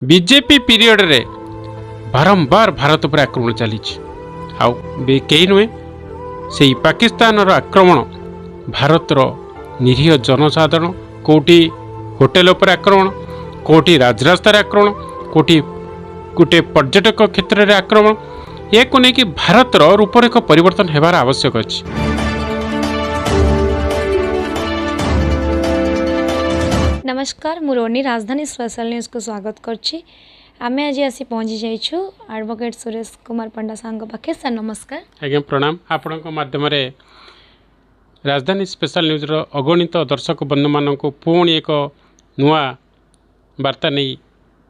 BJP period रे बारंबार भारत पर आक्रमण चली कहीं नुहे से पाकिस्तान आक्रमण भारतर निरीह जनसाधारण कोटी होटेल पर आक्रमण कोटी राजरास्तार आक्रमण कोटी गोटे पर्यटक क्षेत्र में आक्रमण या नहीं भारतर रूपरेख परिवर्तन होबार आवश्यक अच्छी। नमस्कार मु रोनी राजधानी स्पेशल न्यूज को स्वागत करछि। आमे आज आसी पहुँची जाइछु एडवोकेट सुरेश कुमार पंडा सांग पाखे। सर नमस्कार। आज्ञा प्रणाम। आपण माध्यम राजधानी स्पेशल न्यूज रो अगणित दर्शक बंधु मान पुणी एक नुआ वार्ता नहीं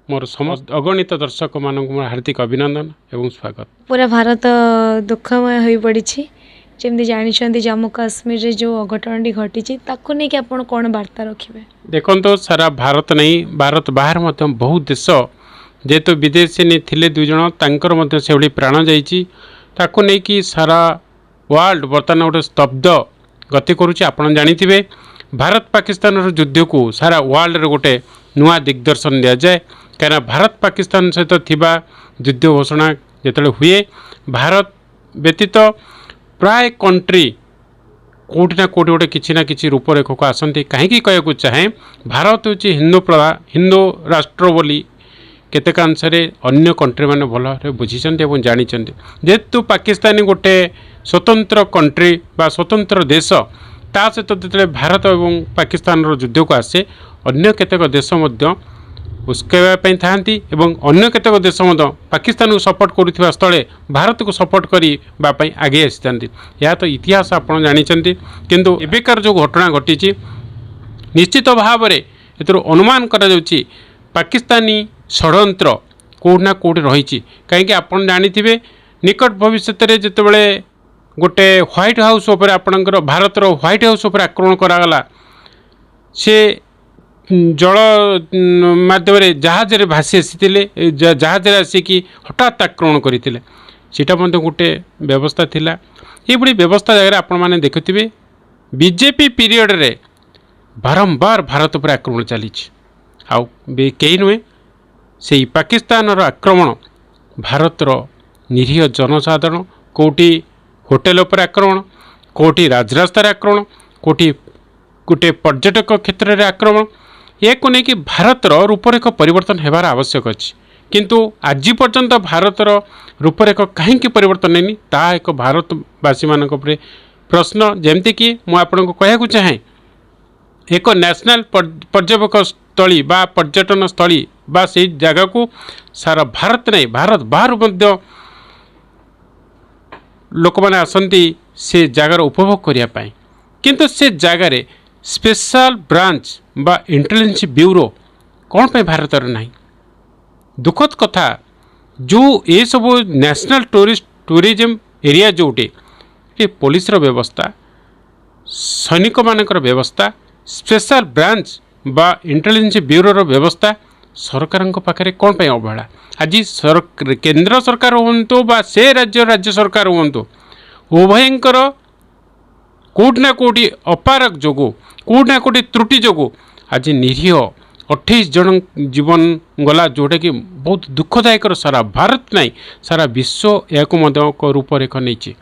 मोर समस्त अगणित दर्शक मान हार्दिक अभिनंदन एवं स्वागत। पूरा भारत दुखमय हो पड़ी जमी जानते जम्मू काश्मीर रे जो अघटन घटी ताकू नहीं कि आपण कौन वार्ता रखिए। देखो सारा भारत नहीं भारत बाहर बहुत देश जेहेतु विदेशी नहीं थिले दुई जन तांकर से भाई प्राण जाइए ताकू नहीं कि सारा वर्ल्ड बर्तमान गोटे स्तब्ध गति करुच्ची। आपड़ जानी भारत पाकिस्तान युद्ध को सारा वर्ल्ड रे गोटे नुआ दिग्दर्शन दि जाए कहीं भारत पाकिस्तान सहित थिबा युद्ध घोषणा जिते हुए भारत व्यतीत प्राय कंट्री कोटि ना कोटि गोटे किसी ना किसी रूपरेख को आसती कहीं कहूँ चाहे भारत हूँ हिंदू राष्ट्र बोली केतेकांश अन्य कंट्री मैंने भल बुझी जानी जेहेतु पाकिस्तानी गोटे स्वतंत्र कंट्री बा स्वतंत्र देश ता सहित जो भारत और पाकिस्तान युद्ध को आसे अन्य केतेक देश उस्कैवाई था अन्य केतेक देश पाकिस्तान को सपोर्ट करुवा स्थले भारत को सपोर्ट करने आगे आसी यह तो इतिहास आप जानते किंतु एबेकार जो घटना घटी निश्चित भाव में एथर अनुमान करा पाकिस्तानी षड्यंत्र कोना कोटी रही कहीं आप जानी निकट भविष्य जितेबाला गोटे व्हाइट हाउस आपणकर भारतर व्हाइट हाउस आक्रमण करागला से जल मध्यम जहाज भासी आसी जहाज आसिकी हठात आक्रमण करते सीटा गोटे व्यवस्था थिला। ये व्यवस्था जगह आपण मैंने देखुवे बीजेपी पीरियड रे बारंबार भारत पर आक्रमण चली कहीं नुहे से पाकिस्तान आक्रमण भारतर निरीह जनसाधारण कोटी होटेल पर आक्रमण कोटी राजरास्तार आक्रमण कोटी गोटे पर्यटक क्षेत्र में आक्रमण या नहीं कि भारतर रूपरेख परिवर्तन होबार आवश्यक अच्छी किंतु आज पर्यंत भारतर रूपरेख कहीं परिवर्तन नहीं ता एक भारतवासी मान प्रश्न जमती कि मुझे कहूँ चाहे एक नेशनल पर्यटक स्थली बा पर्यटन स्थली बा से जगह को सारा भारत नहीं भारत बाहर लोक मैंने आसती से जगार उपभोग करने किंतु से जगार स्पेशल ब्रांच बा इंटेलिजेंस ब्यूरो कौन पे भारत नहीं दुखद कथा जो ये सब national tourism area Jote police व्यवस्था सैनिक मानकर व्यवस्था स्पेशल ब्रांच बा इंटेलिजेंस ब्यूरो व्यवस्था सरकार पाखे कौन पे अवहेला आज केंद्र सरकार हूँ बा से राज्य सरकार हूँ उभयंकर कोटि ना कोटि अपारक जोगु कोटि ना कोटि त्रुटि जोगु आज निरीह 28 जन जीवन गला जोटा कि बहुत दुखदायक सारा भारत नहीं सारा विश्व या रूपरेख नहीं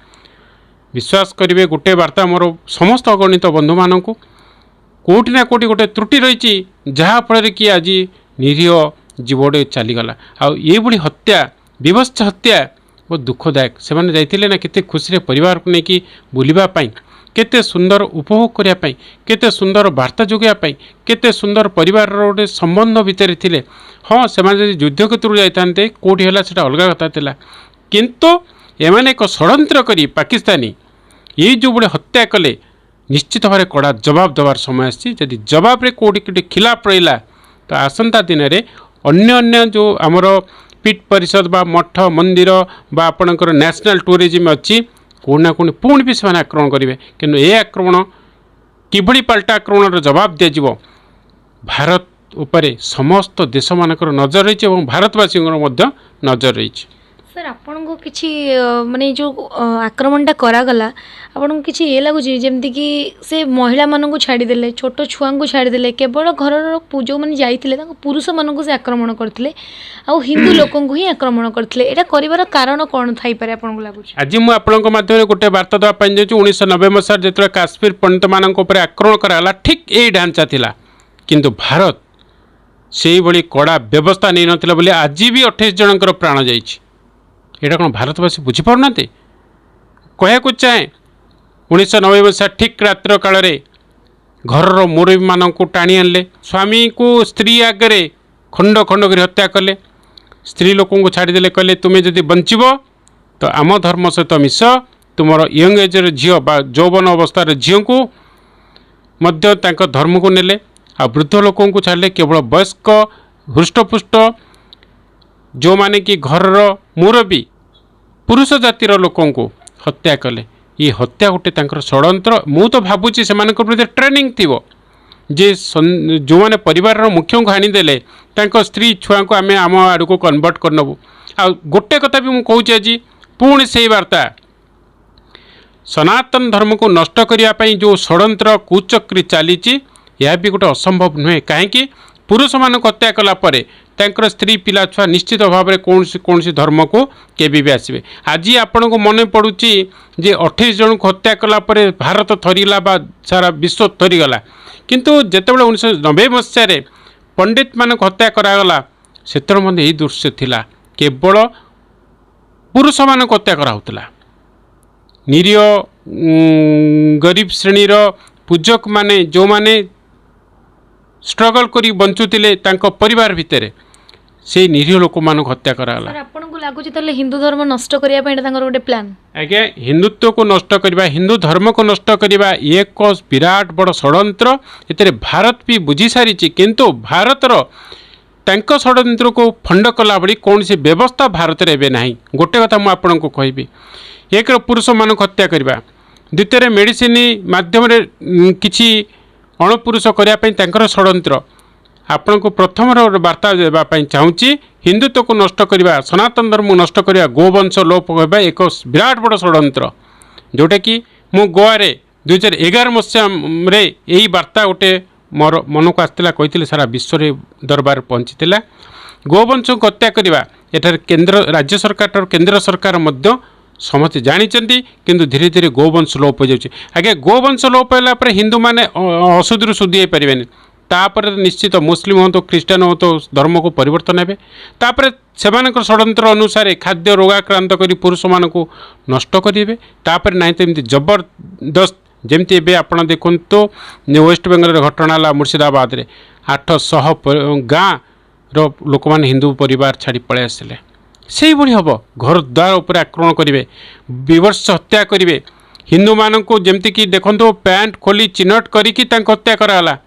विश्वास करेंगे गोटे वार्ता मोर समस्त अगणित बंधु मान कोटि ना कोटि गोटे त्रुटि रही जहाँफल कि आज निरीह जीवटे चलीगला आईभली हत्या विभत्स हत्या बहुत दुखदायक से मैंने जाइए ना केते खुशी परिवार को लेकिन बुलवाई केते सुंदर उपभोग करने केते सुंदर वार्ता जोगाई केते सुंदर परिवार गोटे संबंध भितर थिले हाँ से युद्ध क्षेत्र जाते कौटी है से अलग कथा था किंतु एमाने एक षड्यंत्र करी पाकिस्तानी ये जो बड़े हत्या कले निश्चित भाव कड़ा जवाब देवार समय आसी जवाब रे कौटी खिलाफ रहा तो आसंता दिन में अन्य जो आमर पीठ परिषद बा मठ मंदिर बा आपणकर नेशनल टूरिज्म अच्छी कोना कोनी पुणी भी से आक्रमण करेंगे किंतु ये आक्रमण किभली पाल्टा आक्रमण जवाब दिज्व भारत उपरे समस्त देश मानकर नजर रही भारतवासी नजर रही। सर आपण को किसी माने जो आक्रमणटा करागला आपण को किसी ये लगुच जमती कि से महिला मान को छाड़ीदे छोट छुआ को छाड़ीदे केवल घर जो मैंने जाइए पुरुष मान को से आक्रमण करते आउ हिंदू लोक को ही आक्रमण करते यहाँ कर कारण कौन थी आपन को लगुच आज मुझे आपण माध्यम गोटे बार्ता देवाई जाऊँ 1990 मसीह जो काश्मीर पंडित मान आक्रमण कराला ठीक यही ढांचा थिला किंतु भारत से भली कड़ा व्यवस्था नहीं नथिला बोली आज भी 28 जनकर प्राण जाइए यहाँ कौन भारतवासी बुझीपारना कहू चाहे 1990 मसीहा ठीक रात्र काल घर मुरबी मान टाणी आनले स्वामी को स्त्री आगे खंड खंड कर हत्या कले स्त्री लोक छाड़ीदे कहले तुम्हें जदि बंचब तो आम धर्म सहित मिस तुम यंग एजर झील बा यौवन अवस्थार झील को मध्य धर्म को नेले आ वृद्ध लोक छाड़े केवल वयस्क हृष्टपुष्ट जो माने कि घर मुरबी पुरुष जातिर लोक हत्या कले ये हत्या गोटे षड्यंत्र मु तो भावुची से प्रति ट्रेनिंग थी जे जो मैंने परिवार मुख्य को हाणीदे स्त्री छुआ को आम आम आड़ को कन्वर्ट करनबू आ गोटे कथा भी मुझे आज पुणी से वार्ता सनातन धर्म को नष्ट करने जो षड्यंत्र कुचक्री चली यह भी गोटे असंभव नुहे कहीं पुरुष मान हत्या कलापर स्त्री पिला छुआ निश्चित भाव में कौन धर्म को केबी भी आसवे आज आपण को मन पड़ुची जे 28 जन को हत्या कलापर भारत थरीला बा सारा विश्व थरीगला किंतु जितेबाला 1990 मसीह पंडित मान हत्या करागला से यही दृश्य थिला केवल पुरुष मान हत्या कराउतला निरीह गरीब श्रेणीर पूजक माने जो माने स्ट्रगल करी बंचुतिले तांको परिवार भितर से निरीह लोक मान हत्या कराला आपन को लागुच तले हिंदू धर्म नष्ट करिया पे तांकर गोटे प्लान आज्ञा हिंदुत्व को नष्ट करबा हिंदू धर्म को नष्ट करबा एक विराट बड़ षड्यंत्र एतरे भारत भी बुझी सारी किंतु भारतर तांको षड्यंत्र को फंड कला बड़ी कौन सी व्यवस्था भारत रे एबे नाही गोटे कथा मु आपन को कहबी एक पुरुष मान हत्या करबा द्वितीय मेडिसिन माध्यम किछि अणपुरुष करने षड्यंत्र आपण को प्रथम वार्ता देवाई चाहूँगी हिंदुत्व को नष्ट करवा सनातन धर्म को नष्ट करवा गोवंश लोप होगा एक विराट बड़ षड्यंत्र जोटा कि मु गोवे 2011 मसीह यही वार्ता गोटे मोर मन को आसला कही सारा विश्व दरबार पहुँची गोवंश को हत्या करवा एठार केंद्र राज्य सरकार केंद्र सरकार मध्य समस्ते जानते किंतु धीरे धीरे गोवंश लोप हो जाए आगे गोवंश लोप है हिंदू मैंने अशुद्धि शुद्धि हो पारे तापर निश्चित मुस्लिम हो तो ख्रीष्टान हो तो धर्म को परिवर्तन हे तापर से षड्यंत्र अनुसार खाद्य रोगाक्रांत कर पुरुष मान को नष्ट करेंगे तापर ना तो एमती जबरदस्त जमती एवं आप देखु तो वेस्ट बेंगल घटना है मुर्शिदाबाद रे 800 गाँव लोक मैंने हिंदू परिवार छाड़ी पलि आसिले से भाई हम घर द्वार उपर आक्रमण करेंगे विवर्ष हत्या करेंगे हिंदू मान को जमती कि देखो पैंट खोली चिन्हट करी हत्या कराला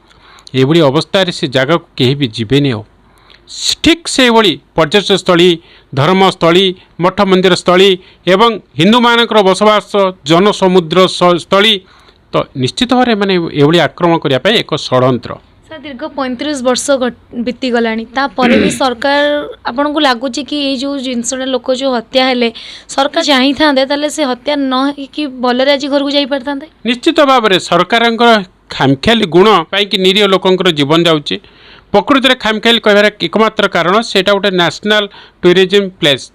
ये अवस्था से जगह को कहीं भी जीवेनि हो ठीक से भाई पर्यटन स्थली धर्मस्थली मठ मंदिर स्थली एवं हिंदू मानकर बसवास जनसमुद्र स्थली तो निश्चित भाव में मैंने ये आक्रमण करने एक षड्यंत्र दीर्घ 35 वर्ष बीती गलानी तापर भी सरकार आपन को लगुच कि ये जो जिनसटा लोक जो हत्या हेले सरकार चाही था से हत्या न कि भलरे आज घर को जाई पारता निश्चित भाव में सरकार खामखियाली गुण पाई निरीह लोकंर जीवन जाऊँगी प्रकृति में खामखियाली कहबार एकमात्र कारण से गोटे national tourism place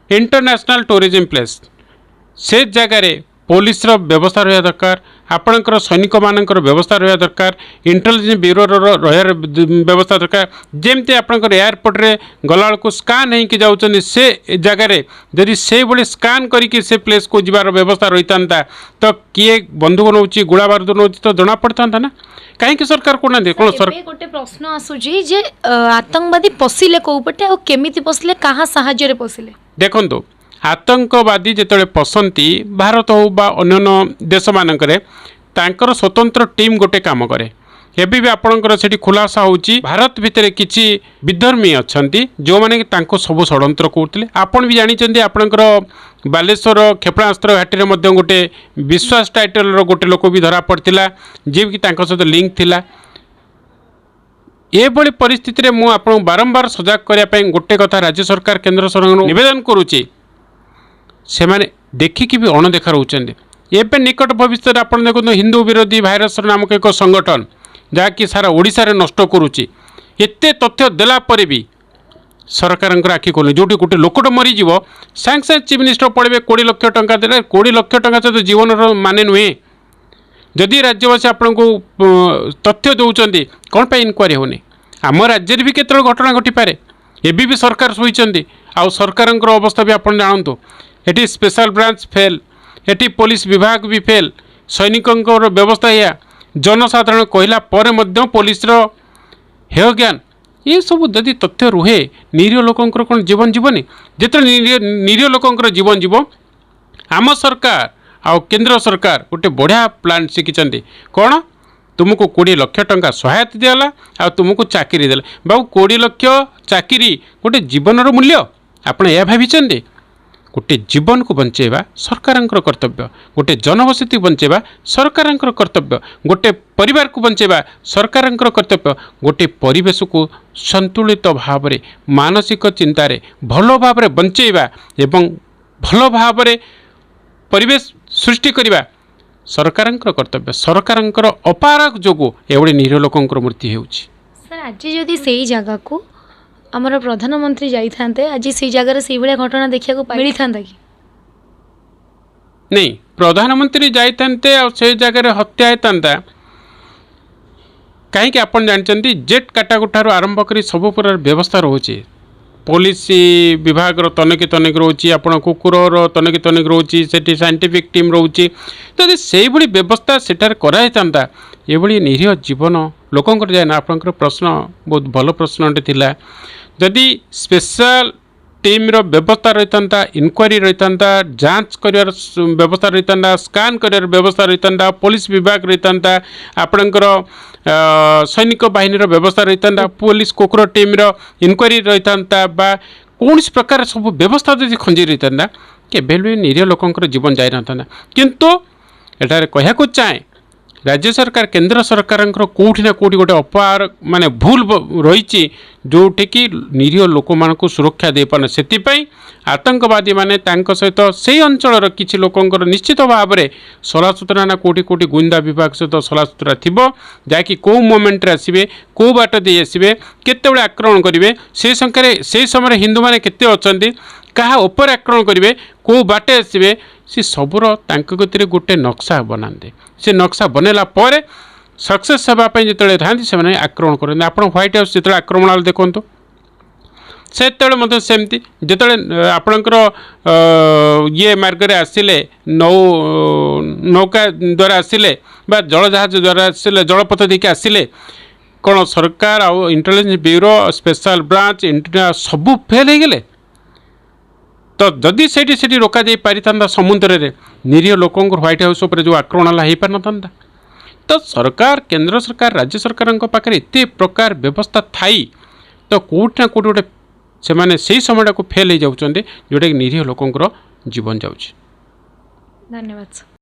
international tourism place से जगार पुलिस व्यवस्था रहा दरकार आपणकर सैनिक मानकर व्यवस्था रहा दरकार इंटेलिजेंस ब्यूरो रहा व्यवस्था दरकार जमती आपणकर एयरपोर्ट रे गला को स्कान होकर जाऊँ से जगार जदि से भाई स्कान करके से प्लेस को जीवार व्यवस्था रही था तो किए बंदूक नौ गोला बारूद नौ तो जना पड़ता ना कहीं सरकार को कौन गोटे प्रश्न आसूजी जे आतंकवादी पशिले कौपटे और केमिति पशिले कहाँ साहाय्य पशिले देखो आतंकवादी जिते पसंती भारत हो बा अन्य देश मानकरे तांकर स्वतंत्र टीम गोटे काम करे एबी भी आपणकर से खुलासा होची भारत भितर किसी विधर्मी अच्छी जो मैंने सब षड्यंत्र करते आपन भी जानते आपणकर बालेश्वर क्षेपणास्त्र घाटी में गोटे विश्वास टाइटल गोटे लोक भी धरा पड़ता जी कि सहित लिंक थिला ये परिस्थिति में मुझे बारंबार सजग करने गोटे कथा राज्य सरकार केंद्र सरकार निवेदन करुच्ची ସେମାନେ ଦେଖିକି ବି ଅଣଦେଖା ରହୁଛନ୍ତି। ଏବେ ନିକଟ ଭବିଷ୍ୟତରେ ଆପଣ ଦେଖନ୍ତୁ ହିନ୍ଦୁ ବିରୋଧୀ ଭାଇରସ୍ ନାମକ ଏକ ସଂଗଠନ ଯାହାକି ସାରା ଓଡ଼ିଶାରେ ନଷ୍ଟ କରୁଛି, ଏତେ ତଥ୍ୟ ଦେଲା ପରେ ବି ସରକାରଙ୍କର ଆଖି ଖୋଲୁନି। ଯେଉଁଠି ଗୋଟେ ଲୋକଟେ ମରିଯିବ ସାଙ୍ଗେ ସାଙ୍ଗେ ଚିଫ୍ ମିନିଷ୍ଟର ପଳେଇବେ 20 ଲକ୍ଷ ଟଙ୍କା ଦେଲେ। 20 ଲକ୍ଷ ଟଙ୍କା ସହିତ ଜୀବନର ମାନେ ନୁହେଁ। ଯଦି ରାଜ୍ୟବାସୀ ଆପଣଙ୍କୁ ତଥ୍ୟ ଦେଉଛନ୍ତି କ'ଣ ପାଇଁ ଇନକ୍ୱାରି ହେଉନି? ଆମ ରାଜ୍ୟରେ ବି କେତେବେଳେ ଘଟଣା ଘଟିପାରେ। ଏବେ ବି ସରକାର ଶୋଇଛନ୍ତି। ଆଉ ସରକାରଙ୍କର ଅବସ୍ଥା ବି ଆପଣ ଜାଣନ୍ତୁ। ଏଠି ସ୍ପେଶାଲ ବ୍ରାଞ୍ଚ ଫେଲ୍, ଏଠି ପୋଲିସ ବିଭାଗ ବି ଫେଲ୍, ସୈନିକଙ୍କର ବ୍ୟବସ୍ଥା ଏଇଆ। ଜନସାଧାରଣ କହିଲା ପରେ ମଧ୍ୟ ପୋଲିସର ହେୟ ଜ୍ଞାନ, ଏସବୁ ଯଦି ତଥ୍ୟ ରୁହେ ନିରୀହ ଲୋକଙ୍କର କ'ଣ ଜୀବନ ଯିବନି? ଯେତେବେଳେ ନିରୀହ ଲୋକଙ୍କର ଜୀବନ ଯିବ, ଆମ ସରକାର ଆଉ କେନ୍ଦ୍ର ସରକାର ଗୋଟେ ବଢ଼ିଆ ପ୍ଲାନ୍ ଶିଖିଛନ୍ତି। କ'ଣ? ତୁମକୁ 20 ଲକ୍ଷ ଟଙ୍କା ସହାୟତା ଦିଆଗଲା ଆଉ ତୁମକୁ ଚାକିରି ଦେଲେ। ବାବୁ 20 ଲକ୍ଷ ଚାକିରି ଗୋଟେ ଜୀବନର ମୂଲ୍ୟ? ଆପଣ ଏହା ଭାବିଛନ୍ତି? ଗୋଟେ ଜୀବନକୁ ବଞ୍ଚାଇବା ସରକାରଙ୍କର କର୍ତ୍ତବ୍ୟ, ଗୋଟେ ଜନବସତି ବଞ୍ଚାଇବା ସରକାରଙ୍କର କର୍ତ୍ତବ୍ୟ, ଗୋଟେ ପରିବାରକୁ ବଞ୍ଚାଇବା ସରକାରଙ୍କର କର୍ତ୍ତବ୍ୟ, ଗୋଟେ ପରିବେଶକୁ ସନ୍ତୁଳିତ ଭାବରେ ମାନସିକ ଚିନ୍ତାରେ ଭଲ ଭାବରେ ବଞ୍ଚାଇବା ଏବଂ ଭଲ ଭାବରେ ପରିବେଶ ସୃଷ୍ଟି କରିବା ସରକାରଙ୍କର କର୍ତ୍ତବ୍ୟ। ସରକାରଙ୍କର ଅପାରଗ ଯୋଗୁଁ ଏଭଳି ନିରୀହ ଲୋକଙ୍କର ମୃତ୍ୟୁ ହେଉଛି। ସାର୍ ଆଜି ଯଦି ସେଇ ଜାଗାକୁ ଆମର ପ୍ରଧାନମନ୍ତ୍ରୀ ଯାଇଥାନ୍ତେ, ଆଜି ସେଇ ଜାଗାରେ ସେଇଭଳିଆ ଘଟଣା ଦେଖିବାକୁ ମିଳିଥାନ୍ତା କି? नहीं, प्रधानमंत्री जाइते आ से जगह हत्या होता कहीं आप जानते जेट काटागो ठार आरंभ कर सब प्रकार व्यवस्था रोचे। पुलिस विभाग तनिक तनिक रोचे, आप कुकुर तनिक तनिक रोचे, से साइंटिफिक टीम रोचे। तो से भाई व्यवस्था सेठार कराई था ये निरीह जीवन लोकंर जाए ना। आपंकर प्रश्न बहुत भल प्रश्नटे थिला। जदि स्पेशल टीम रो व्यवस्था रही था, इनक्वारी रही था, जांच कर व्यवस्था रही था, स्कान कर व्यवस्था रही था, पुलिस विभाग रही था, आपणकर सैनिक बाहिनी व्यवस्था रही था, पुलिस कुकुर टीम रो इनक्वारी रही था, कौन प्रकार सब व्यवस्था जब खंजी रही था के निरीह लोकंर जीवन जाई ना। किंतु एटारे कहया चाहे राज्य सरकार केंद्र सरकार कौटी ना कौटी गोटे अपार माने भूल रही जोटि कि निरीह लोक मानक सुरक्षा दे पाने। से आतंकवादी माने सहित से अंचल किसी लोकंर निश्चित भाव में सलासुतरा ना कौटी कौटी गुइंदा विभाग सहित सलासुतरा थी जहाँकि कौ मोमेंट आसवे, कौ बाट दे आसवे, केते आक्रमण करेंगे, से समय हिंदू मैंने केते अच्छा क्या उपर आक्रमण करेंगे, कौ बाटे आसवे, सी सबूर गति गोटे नक्शा बनाते। से नक्शा बनैला पर सक्सेस होगापी जो था से आक्रमण करते। आप ह्वाइट हाउस जो आक्रमण देखो से सेमती जो आपणकर ये मार्ग आसिले नौका द्वारा आसिले जलजाहाज द्वारा आसिले जलपथ देखिए आसिले कौन सरकार आउ intelligence bureau special branch internet सबू फेल हो गले। तो जदि से रोक जा पारि था समुद्र में निरीह लोक ह्वाइट हाउस पर जो आक्रमण हो पार ना। तो सरकार केंद्र सरकार राज्य सरकार पाखे एत प्रकार व्यवस्था थाई तो कौटि ना कौटि गोटे से समय को फेल हो जाते जोटा कि निरीह लोकंर जीवन जाऊँ। धन्यवाद।